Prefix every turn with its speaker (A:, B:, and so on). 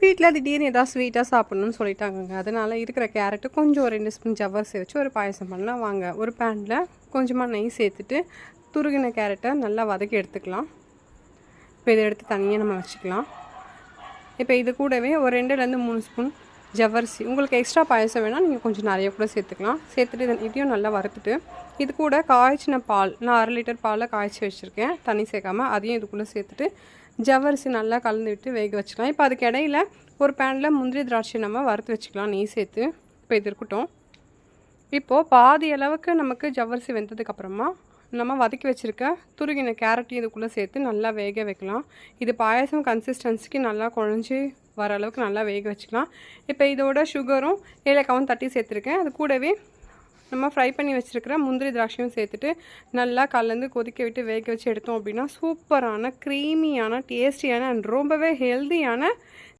A: வீட்டில் திடீர்னு ஏதாவது ஸ்வீட்டாக சாப்பிட்ணுன்னு சொல்லிட்டாங்கங்க. அதனால் இருக்கிற கேரட்டு கொஞ்சம் ஒரு 2 ஸ்பூன் ஜவ்வரிசி வச்சு ஒரு பாயசம் பண்ணலாம் வாங்க. ஒரு பேனில் கொஞ்சமாக நெய் சேர்த்துட்டு துருகின கேரட்டை நல்லா வதக்கி எடுத்துக்கலாம். இப்போ இதை எடுத்து தனியாக நம்ம வச்சுக்கலாம். இப்போ இது கூடவே ஒரு 2லேருந்து 3 ஸ்பூன் ஜவ்வரிசி, உங்களுக்கு எக்ஸ்ட்ரா பாயசம் வேணால் நீங்கள் கொஞ்சம் நிறைய கூட சேர்த்துக்கலாம். சேர்த்துட்டு இதையும் நல்லா வறுத்துட்டு இது கூட காய்ச்சின பால், நான் 1/2 லிட்டர் பாலில் காய்ச்சி வச்சுருக்கேன் தண்ணி சேர்க்காமல், அதையும் இதுக்குள்ளே சேர்த்துட்டு ஜவ்வரிசி நல்லா கலந்து விட்டு வேக வச்சுக்கலாம். இப்போ அதுக்கு இடையில ஒரு பேனில் முந்திரி திராட்சை நம்ம வறுத்து வச்சுக்கலாம் நெய் சேர்த்து. இப்போ இது இருக்கட்டும். இப்போது பாதி அளவுக்கு நமக்கு ஜவ்வரிசி வெந்ததுக்கப்புறமா நம்ம வதக்கி வச்சுருக்க துருகின கேரட்டையும் இதுக்குள்ளே சேர்த்து நல்லா வேக வைக்கலாம். இது பாயசம் கன்சிஸ்டன்சிக்கு நல்லா குழஞ்சி வர அளவுக்கு நல்லா வேக வச்சுக்கலாம். இப்போ இதோட சுகரும் ஏலக்காவும் தட்டி சேர்த்துருக்கேன். அது கூடவே நம்ம ஃப்ரை பண்ணி வச்சுருக்கிற முந்திரி திராட்சையும் சேர்த்துட்டு நல்லா கலந்து கொதிக்க விட்டு வேக வச்சு எடுத்தோம் அப்படின்னா சூப்பரான க்ரீமியான டேஸ்டியான அண்ட் ரொம்பவே ஹெல்த்தியான